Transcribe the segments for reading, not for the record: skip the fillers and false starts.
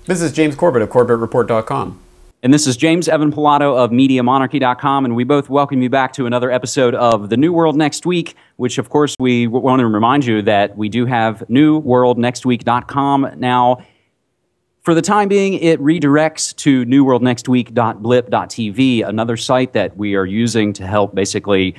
This is James Corbett of CorbettReport.com. And this is James Evan Pilato of MediaMonarchy.com, and we both welcome you back to another episode of The New World Next Week, which, of course, we want to remind you that we do have NewWorldNextWeek.com now. For the time being, it redirects to newworldnextweek.blip.tv, another site that we are using to help basically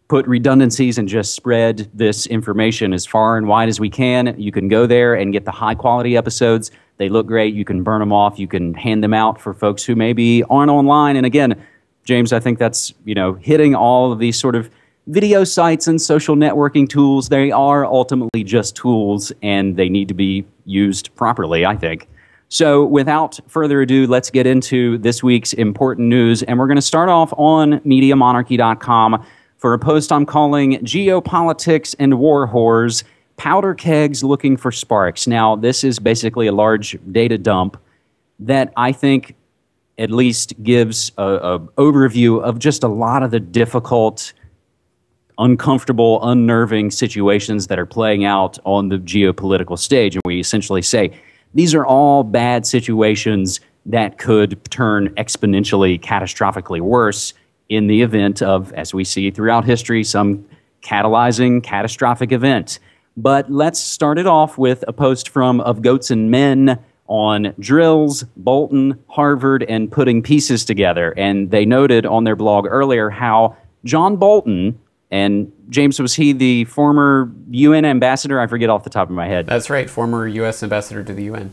put redundancies and just spread this information as far and wide as we can. You can go there and get the high-quality episodes. They look great. You can burn them off. You can hand them out for folks who maybe aren't online. And again, James, I think that's, hitting all of these sort of video sites and social networking tools. They are ultimately just tools, and they need to be used properly, I think. So without further ado, let's get into this week's important news. And we're going to start off on MediaMonarchy.com for a post I'm calling Geopolitics and Warwhores, Powder Kegs Looking for Sparks. Now, this is basically a large data dump that I think at least gives an overview of just a lot of the difficult, uncomfortable, unnerving situations that are playing out on the geopolitical stage. And we essentially say, these are all bad situations that could turn exponentially, catastrophically worse in the event of, as we see throughout history, some catalyzing catastrophic event. But let's start it off with a post from Of Goats and Men on drills, Bolton, Harvard, and putting pieces together. And they noted on their blog earlier how John Bolton, and James, was he the former UN ambassador? I forget off the top of my head. That's right, former U.S. ambassador to the UN.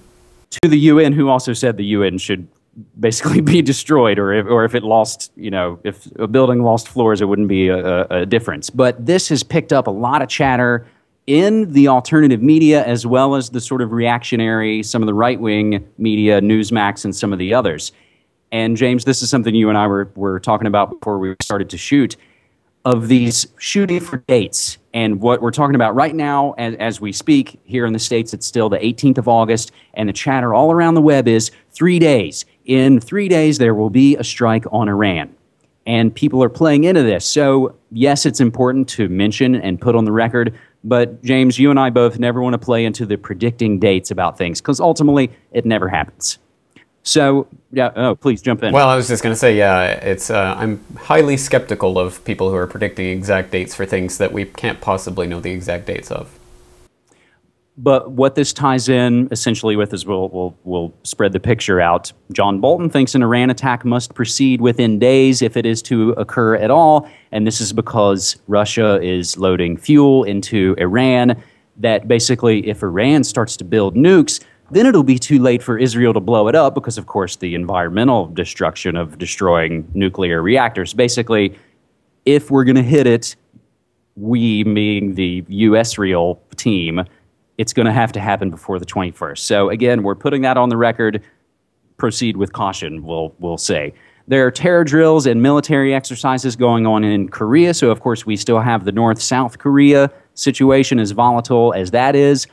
To the UN, who also said the UN should basically be destroyed, or if it lost, if a building lost floors, it wouldn't be a difference. But this has picked up a lot of chatter in the alternative media, as well as the sort of reactionary, some of the right-wing media, Newsmax, and some of the others. And James, this is something you and I were talking about before we started to shoot, of these shooting for dates. And what we're talking about right now, as we speak, here in the States, it's still the 18th of August, and the chatter all around the web is 3 days. In 3 days, there will be a strike on Iran. And people are playing into this. So, yes, it's important to mention and put on the record, but James, you and I both never want to play into the predicting dates about things, because ultimately, it never happens. So, yeah, please jump in. Well, I was just going to say, I'm highly skeptical of people who are predicting exact dates for things that we can't possibly know the exact dates of. But what this ties in essentially with is we'll spread the picture out. John Bolton thinks an Iran attack must proceed within days if it is to occur at all, and this is because Russia is loading fuel into Iran, that basically if Iran starts to build nukes, then it'll be too late for Israel to blow it up because, of course, the environmental destruction of destroying nuclear reactors. Basically, if we're going to hit it, we, meaning the U.S.-real team, it's going to have to happen before the 21st. So, again, we're putting that on the record. Proceed with caution, we'll say. There are terror drills and military exercises going on in Korea. So, of course, we still have the North-South Korea situation, as volatile as that is.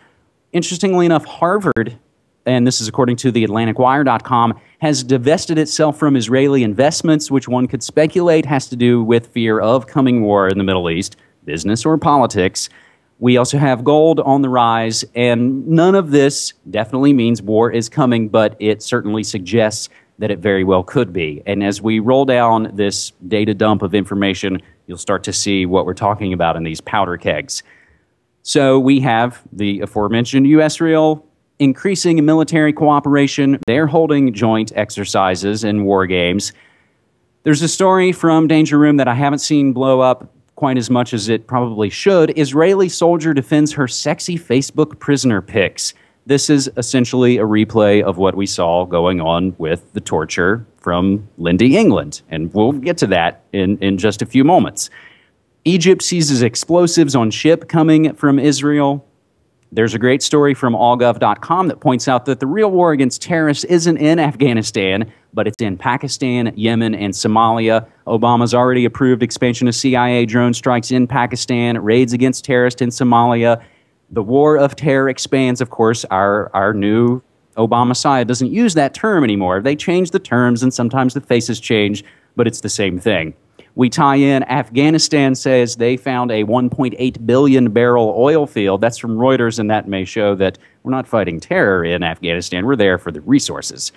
Interestingly enough, Harvard, and this is according to the AtlanticWire.com, has divested itself from Israeli investments, which one could speculate has to do with fear of coming war in the Middle East, business or politics. We also have gold on the rise, and none of this definitely means war is coming, but it certainly suggests that it very well could be. And as we roll down this data dump of information, you'll start to see what we're talking about in these powder kegs. So we have the aforementioned U.S.-Israel increasing military cooperation. They're holding joint exercises and war games. There's a story from Danger Room that I haven't seen blow up quite as much as it probably should. Israeli soldier defends her sexy Facebook prisoner pics. This is essentially a replay of what we saw going on with the torture from Lindy, England. And we'll get to that in just a few moments. Egypt seizes explosives on ship coming from Israel. There's a great story from allgov.com that points out that the real war against terrorists isn't in Afghanistan, but it's in Pakistan, Yemen, and Somalia. Obama's already approved expansion of CIA drone strikes in Pakistan, raids against terrorists in Somalia. The war of terror expands. Of course, our new Obama side doesn't use that term anymore. They change the terms, and sometimes the faces change, but it's the same thing. We tie in, Afghanistan says they found a 1.8 billion barrel oil field. That's from Reuters, and that may show that we're not fighting terror in Afghanistan. We're there for the resources.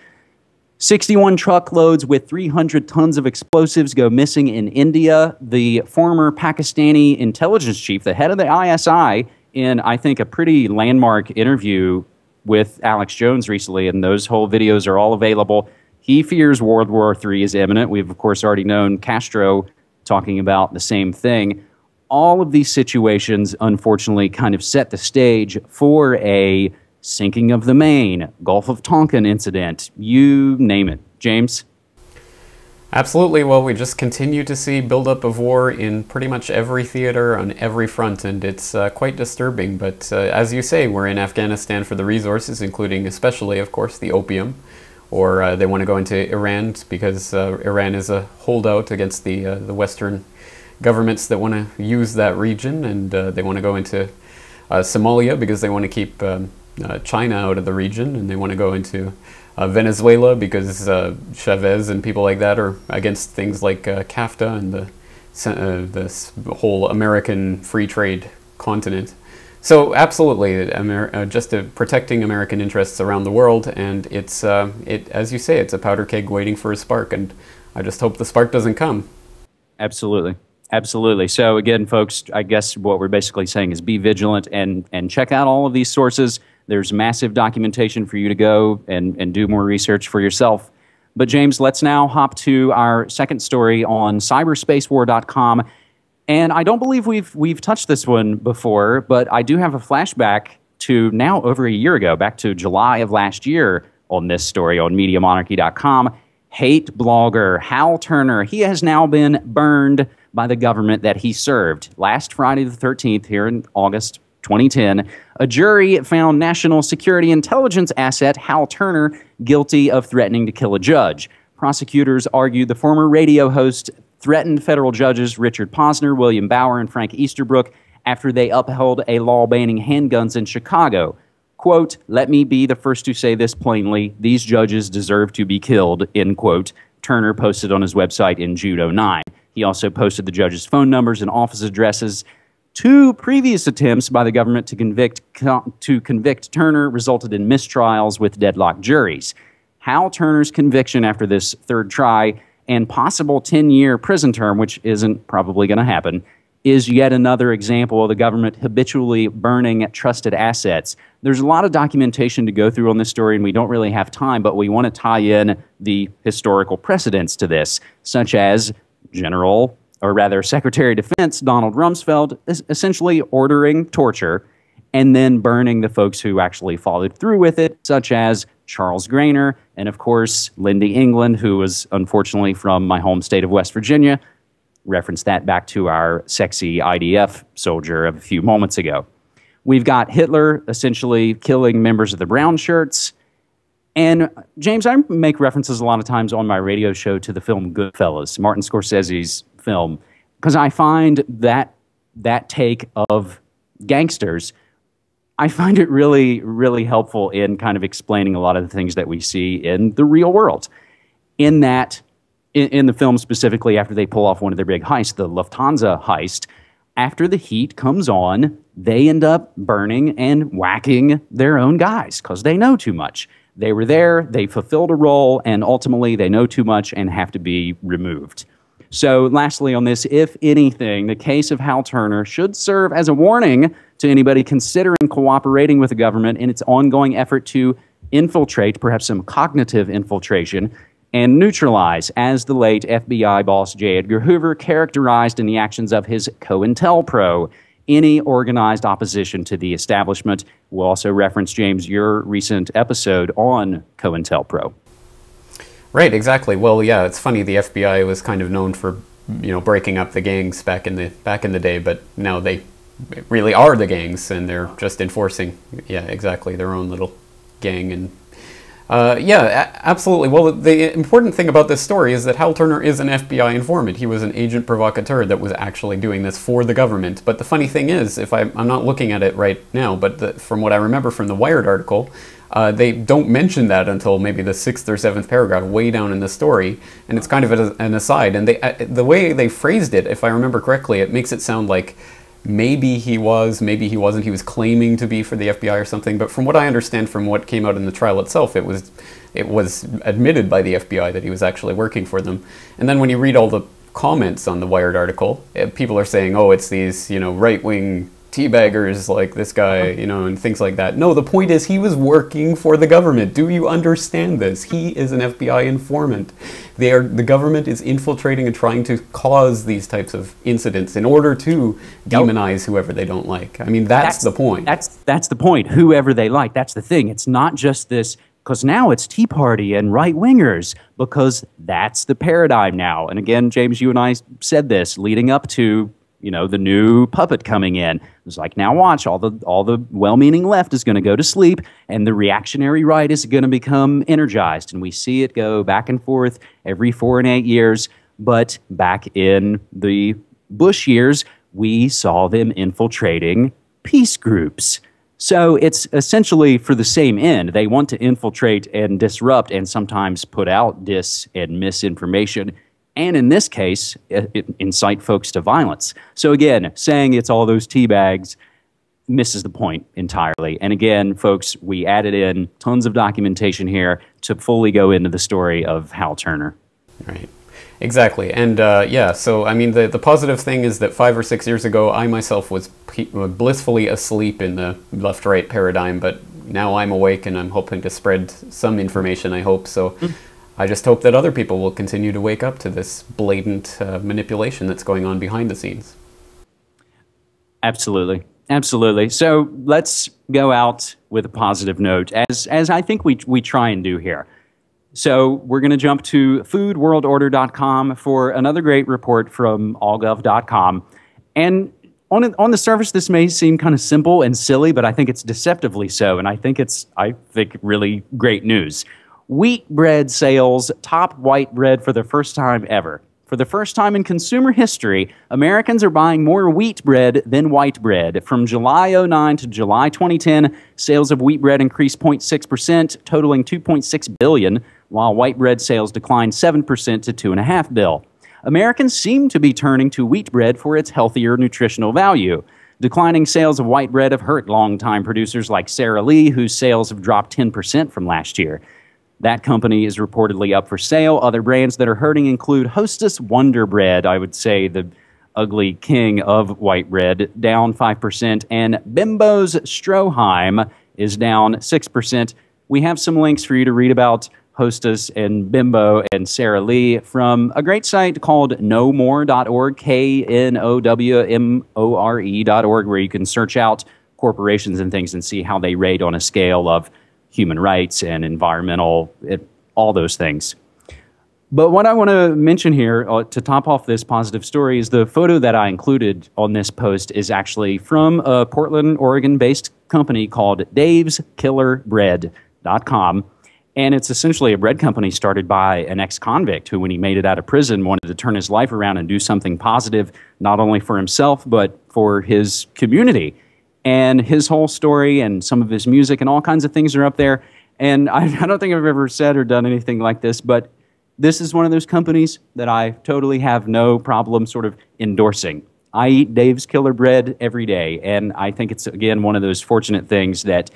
61 truckloads with 300 tons of explosives go missing in India. The former Pakistani intelligence chief, the head of the ISI, in, I think, a pretty landmark interview with Alex Jones recently, and those whole videos are all available. He fears World War III is imminent. We've, of course, already known Castro talking about the same thing. All of these situations, unfortunately, kind of set the stage for a sinking of the Maine, Gulf of Tonkin incident, you name it. James? Absolutely. Well, we just continue to see buildup of war in pretty much every theater on every front, and it's quite disturbing. But as you say, we're in Afghanistan for the resources, including especially, of course, the opium. Or they want to go into Iran because Iran is a holdout against the Western governments that want to use that region, and they want to go into Somalia because they want to keep China out of the region, and they want to go into Venezuela because Chavez and people like that are against things like CAFTA and this whole American free trade continent. So absolutely, just protecting American interests around the world, and it's as you say, it's a powder keg waiting for a spark, and I just hope the spark doesn't come. Absolutely. Absolutely. So again, folks, I guess what we're basically saying is be vigilant and check out all of these sources. There's massive documentation for you to go and do more research for yourself. But James, let's now hop to our second story on cyberspacewar.com. And I don't believe we've touched this one before, but I do have a flashback to now over a year ago, back to July of last year on this story on MediaMonarchy.com. Hate blogger Hal Turner, he has now been burned by the government that he served. Last Friday the 13th, here in August 2010, a jury found National Security Intelligence asset Hal Turner guilty of threatening to kill a judge. Prosecutors argued the former radio host threatened federal judges Richard Posner, William Bauer, and Frank Easterbrook after they upheld a law banning handguns in Chicago. Quote, "Let me be the first to say this plainly. These judges deserve to be killed," end quote. Turner posted on his website in June 2009. He also posted the judges' phone numbers and office addresses. Two previous attempts by the government to convict Turner resulted in mistrials with deadlocked juries. Hal Turner's conviction after this third try and possible 10-year prison term, which isn't probably going to happen, is yet another example of the government habitually burning trusted assets. There's a lot of documentation to go through on this story, and we don't really have time, but we want to tie in the historical precedents to this, such as Secretary of Defense Donald Rumsfeld is essentially ordering torture and then burning the folks who actually followed through with it, such as Charles Grainer, and of course, Lindy England, who was unfortunately from my home state of West Virginia. Reference that back to our sexy IDF soldier of a few moments ago. We've got Hitler essentially killing members of the Brown Shirts. And James, I make references a lot of times on my radio show to the film Goodfellas, Martin Scorsese's film, because I find that take of gangsters, I find it really, really helpful in kind of explaining a lot of the things that we see in the real world. In that, in the film specifically, after they pull off one of their big heists, the Lufthansa heist, after the heat comes on, they end up burning and whacking their own guys because they know too much. They were there, they fulfilled a role, and ultimately they know too much and have to be removed. So lastly on this, if anything, the case of Hal Turner should serve as a warning to anybody considering cooperating with the government in its ongoing effort to infiltrate, perhaps some cognitive infiltration, and neutralize, as the late FBI boss J. Edgar Hoover characterized in the actions of his COINTELPRO, any organized opposition to the establishment. We'll also reference, James, your recent episode on COINTELPRO. Right, exactly. Well, yeah, it's funny. The FBI was kind of known for, breaking up the gangs back in the day, but now they really are the gangs, and they're just enforcing, yeah, exactly, their own little gang. And yeah, absolutely. Well, the important thing about this story is that Hal Turner is an FBI informant. He was an agent provocateur that was actually doing this for the government. But the funny thing is, I'm not looking at it right now, but from what I remember from the Wired article, They don't mention that until maybe the 6th or 7th paragraph, way down in the story, and it's kind of an aside. And the way they phrased it, if I remember correctly, it makes it sound like maybe he was, maybe he wasn't. He was claiming to be for the FBI or something. But from what I understand, from what came out in the trial itself, it was admitted by the FBI that he was actually working for them. And then when you read all the comments on the Wired article, people are saying, oh, it's these, you know, right-wing teabaggers like this guy, you know, and things like that. No, the point is he was working for the government. Do you understand this? He is an FBI informant. The government is infiltrating and trying to cause these types of incidents in order to demonize whoever they don't like. I mean, that's the point. That's the point. Whoever they like. That's the thing. It's not just this, because now it's Tea Party and right-wingers, because that's the paradigm now. And again, James, you and I said this leading up to, you know, the new puppet coming in. It was like, now watch, all the well-meaning left is going to go to sleep, and the reactionary right is going to become energized. And we see it go back and forth every 4 and 8 years. But back in the Bush years, we saw them infiltrating peace groups. So it's essentially for the same end. They want to infiltrate and disrupt and sometimes put out dis and misinformation, and in this case, incite folks to violence. So again, saying it's all those tea bags misses the point entirely. And again, folks, we added in tons of documentation here to fully go into the story of Hal Turner. Right. Exactly. And yeah, so I mean, the positive thing is that 5 or 6 years ago, I myself was blissfully asleep in the left-right paradigm, but now I'm awake and I'm hoping to spread some information, I hope. So I just hope that other people will continue to wake up to this blatant manipulation that's going on behind the scenes. Absolutely. Absolutely. So let's go out with a positive note, as I think we try and do here. So we're going to jump to foodworldorder.com for another great report from allgov.com. And on the surface, this may seem kind of simple and silly, but I think it's deceptively so. And I think really great news. Wheat bread sales top white bread for the first time ever. For the first time in consumer history, Americans are buying more wheat bread than white bread. From July 2009 to July 2010, sales of wheat bread increased 0.6%, totaling $2.6 billion, while white bread sales declined 7% to $2.5 billion. Americans seem to be turning to wheat bread for its healthier nutritional value. Declining sales of white bread have hurt longtime producers like Sara Lee, whose sales have dropped 10% from last year. That company is reportedly up for sale. Other brands that are hurting include Hostess Wonder Bread, I would say the ugly king of white bread, down 5%, and Bimbo's Stroheim is down 6%. We have some links for you to read about Hostess and Bimbo and Sara Lee from a great site called knowmore.org, knowmore.org, where you can search out corporations and things and see how they rate on a scale of human rights and environmental, all those things. But what I want to mention here to top off this positive story is the photo that I included on this post is actually from a Portland, Oregon-based company called daveskillerbread.com. And it's essentially a bread company started by an ex-convict who, when he made it out of prison, wanted to turn his life around and do something positive, not only for himself, but for his community. And his whole story and some of his music and all kinds of things are up there. And I don't think I've ever said or done anything like this, but this is one of those companies that I totally have no problem sort of endorsing. I eat Dave's Killer Bread every day, and I think it's, again, one of those fortunate things that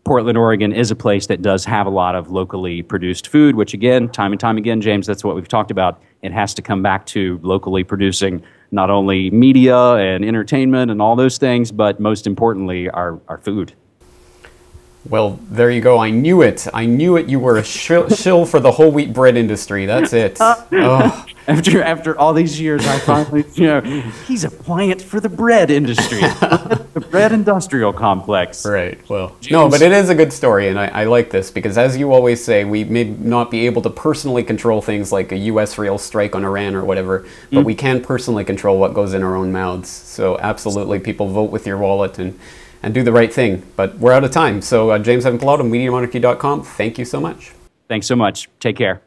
Portland, Oregon is a place that does have a lot of locally produced food, which, again, time and time again, James, that's what we've talked about. It has to come back to locally producing not only media and entertainment and all those things, but most importantly, our food. Well, there you go. I knew it. I knew it. You were a shill for the whole wheat bread industry. That's it. Oh. After all these years, I finally, he's a plant for the bread industry, the bread industrial complex. Right. Well, no, but it is a good story, and I like this because, as you always say, we may not be able to personally control things like a U.S. rail strike on Iran or whatever, but we can personally control what goes in our own mouths. So, absolutely, people vote with your wallet and do the right thing. But we're out of time. So, James Evan Pilato, MediaMonarchy.com. Thank you so much. Thanks so much. Take care.